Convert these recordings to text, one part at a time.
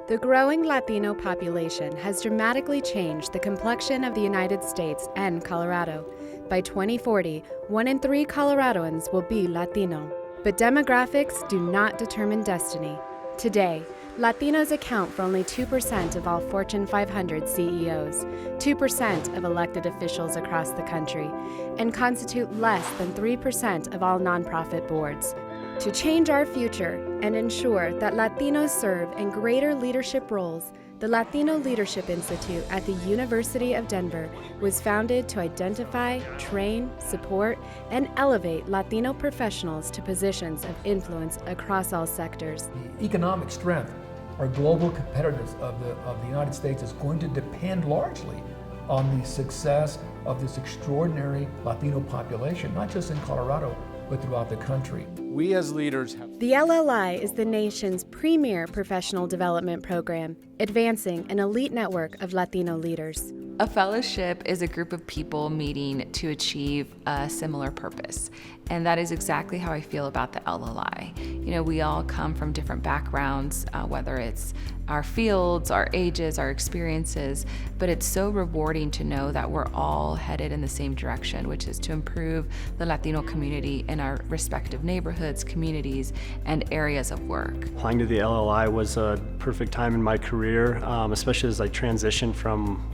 The growing Latino population has dramatically changed the complexion of the United States and Colorado. By 2040, 1 in 3 Coloradoans will be Latino. But demographics do not determine destiny. Today, Latinos account for only 2% of all Fortune 500 CEOs, 2% of elected officials across the country, and constitute less than 3% of all nonprofit boards. To change our future and ensure that Latinos serve in greater leadership roles, the Latino Leadership Institute at the University of Denver was founded to identify, train, support, and elevate Latino professionals to positions of influence across all sectors. The economic strength or global competitiveness of the United States is going to depend largely on the success of this extraordinary Latino population, not just in Colorado, but throughout the country. We as leaders have... The LLI is the nation's premier professional development program, advancing an elite network of Latino leaders. A fellowship is a group of people meeting to achieve a similar purpose. And that is exactly how I feel about the LLI. You know, we all come from different backgrounds, whether it's our fields, our ages, our experiences, but it's so rewarding to know that we're all headed in the same direction, which is to improve the Latino community in our respective neighborhoods, communities, and areas of work. Applying to the LLI was a perfect time in my career, especially as I transitioned from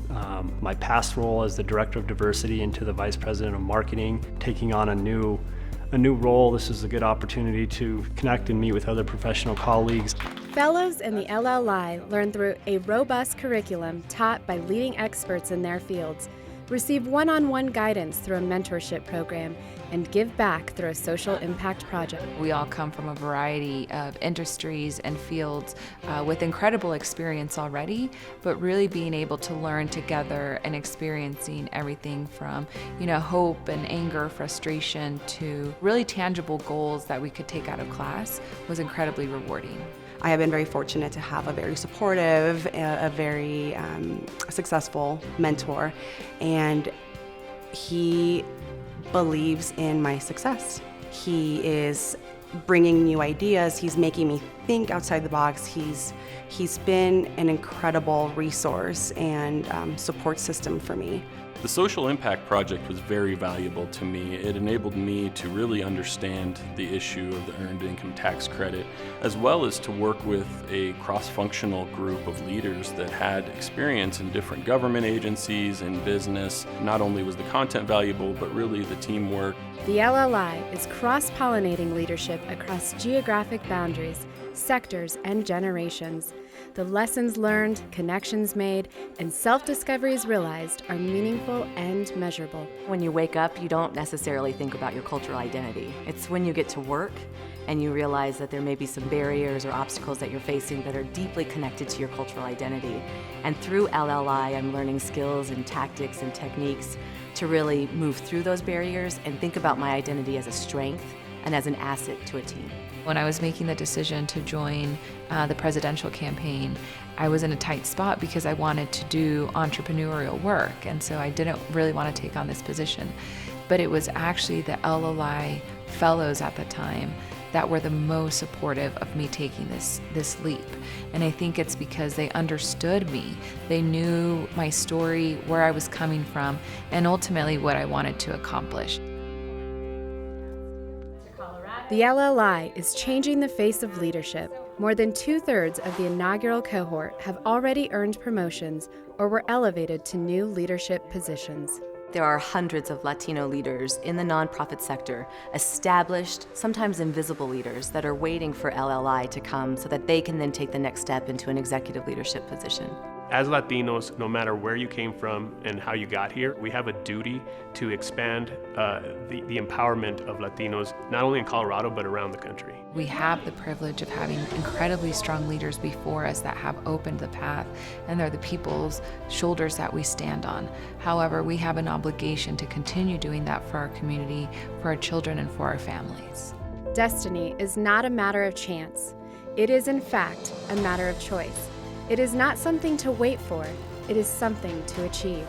my past role as the Director of Diversity into the Vice President of Marketing, taking on a new role. This is a good opportunity to connect and meet with other professional colleagues. Fellows in the LLI learn through a robust curriculum taught by leading experts in their fields, receive one-on-one guidance through a mentorship program, and give back through a social impact project. We all come from a variety of industries and fields with incredible experience already, but really being able to learn together and experiencing everything from, hope and anger, frustration, to really tangible goals that we could take out of class was incredibly rewarding. I have been very fortunate to have a very supportive, a very successful mentor, and he believes in my success. He is bringing new ideas. He's making me think outside the box. He's been an incredible resource and support system for me. The Social Impact Project was very valuable to me. It enabled me to really understand the issue of the Earned Income Tax Credit, as well as to work with a cross-functional group of leaders that had experience in different government agencies and business. Not only was the content valuable, but really the teamwork. The LLI is cross-pollinating leadership across geographic boundaries, sectors, and generations. The lessons learned, connections made, and self-discoveries realized are meaningful and measurable. When you wake up, you don't necessarily think about your cultural identity. It's when you get to work and you realize that there may be some barriers or obstacles that you're facing that are deeply connected to your cultural identity. And through LLI, I'm learning skills and tactics and techniques to really move through those barriers and think about my identity as a strength and as an asset to a team. When I was making the decision to join the presidential campaign, I was in a tight spot because I wanted to do entrepreneurial work, and so I didn't really want to take on this position. But it was actually the LLI fellows at the time that were the most supportive of me taking this leap. And I think it's because they understood me. They knew my story, where I was coming from, and ultimately what I wanted to accomplish. The LLI is changing the face of leadership. More than 2/3 of the inaugural cohort have already earned promotions or were elevated to new leadership positions. There are hundreds of Latino leaders in the nonprofit sector, established, sometimes invisible leaders that are waiting for LLI to come so that they can then take the next step into an executive leadership position. As Latinos, no matter where you came from and how you got here, we have a duty to expand the empowerment of Latinos, not only in Colorado, but around the country. We have the privilege of having incredibly strong leaders before us that have opened the path, and they're the people's shoulders that we stand on. However, we have an obligation to continue doing that for our community, for our children, and for our families. Destiny is not a matter of chance. It is, in fact, a matter of choice. It is not something to wait for. It is something to achieve.